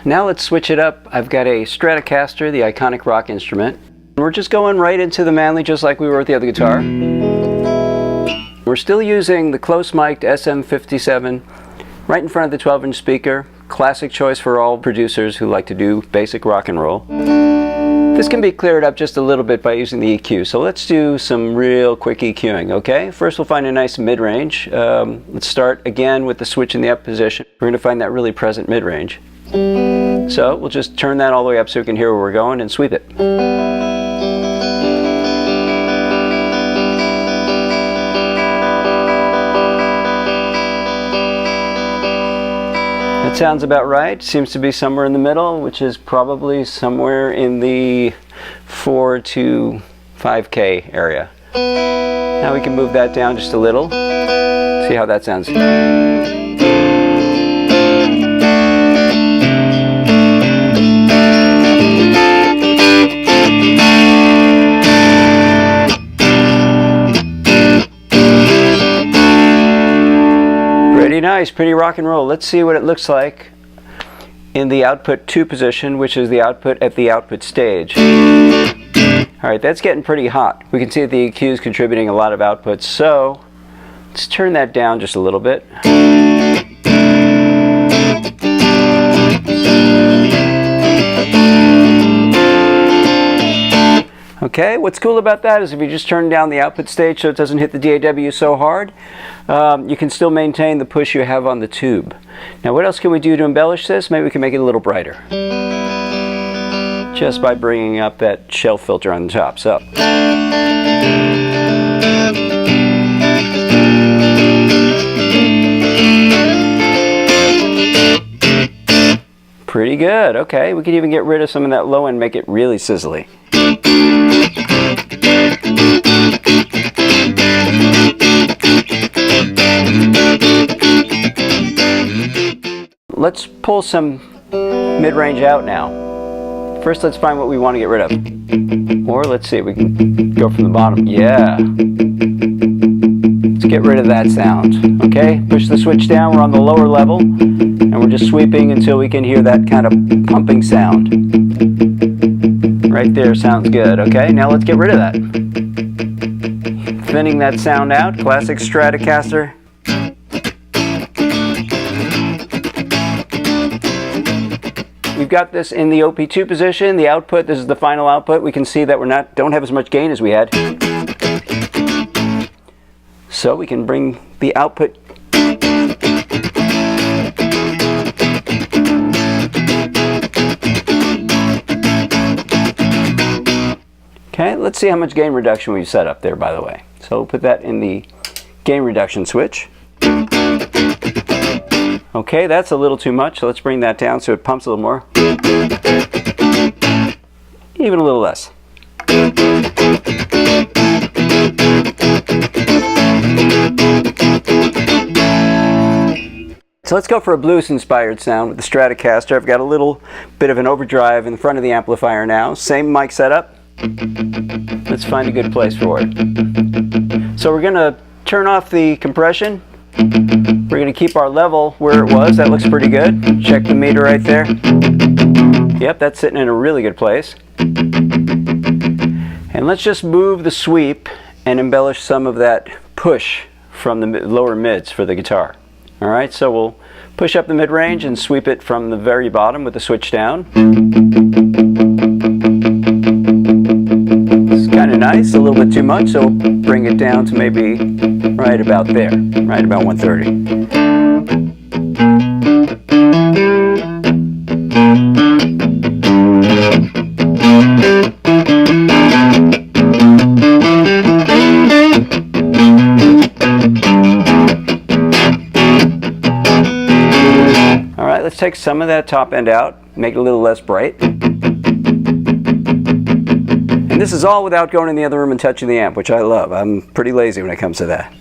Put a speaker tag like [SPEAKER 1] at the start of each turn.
[SPEAKER 1] Now let's switch it up. I've got a Stratocaster, the iconic rock instrument. We're just going right into the Manley just like we were with the other guitar. We're still using the close mic'd SM57 right in front of the 12-inch speaker. Classic choice for all producers who like to do basic rock and roll. This can be cleared up just a little bit by using the EQ. So let's do some real quick EQing, okay? First we'll find a nice mid-range. Let's start again with the switch in the up position. We're going to find that really present mid-range. So we'll just turn that all the way up so we can hear where we're going and sweep it. That sounds about right. Seems to be somewhere in the middle, which is probably somewhere in the 4 to 5K area. Now we can move that down just a little. See how that sounds. Pretty nice, pretty rock and roll. Let's see what it looks like in the output 2 position, which is the output at the output stage. Alright, that's getting pretty hot. We can see that the EQ is contributing a lot of output, so let's turn that down just a little bit. Okay, what's cool about that is if you just turn down the output stage so it doesn't hit the DAW so hard, you can still maintain the push you have on the tube. Now what else can we do to embellish this? Maybe we can make it a little brighter. Just by bringing up that shelf filter on the top. So. Pretty good. Okay, we could even get rid of some of that low end, make it really sizzly. Let's pull some mid-range out now. First let's find what we want to get rid of. Or let's see, we can go from the bottom. Yeah. Let's get rid of that sound. Okay, push the switch down, we're on the lower level, and we're just sweeping until we can hear that kind of pumping sound. Right there sounds good. Okay, now let's get rid of that. Thinning that sound out, classic Stratocaster. We've got this in the OP2 position, the output, this is the final output. We can see that we don't have as much gain as we had. So we can bring the output okay, let's see how much gain reduction we've set up there, by the way. So we'll put that in the gain reduction switch. Okay, that's a little too much, so let's bring that down so it pumps a little more. Even a little less. So let's go for a blues-inspired sound with the Stratocaster. I've got a little bit of an overdrive in the front of the amplifier now. Same mic setup. Let's find a good place for it. So we're going to turn off the compression. We're going to keep our level where it was. That looks pretty good. Check the meter right there. Yep, that's sitting in a really good place. And let's just move the sweep and embellish some of that push from the lower mids for the guitar. Alright, so we'll push up the mid-range and sweep it from the very bottom with the switch down. It's kind of nice, a little bit too much, so we'll bring it down to maybe right about there, right about 130. Alright, let's take some of that top end out, make it a little less bright. And this is all without going in the other room and touching the amp, which I love. I'm pretty lazy when it comes to that.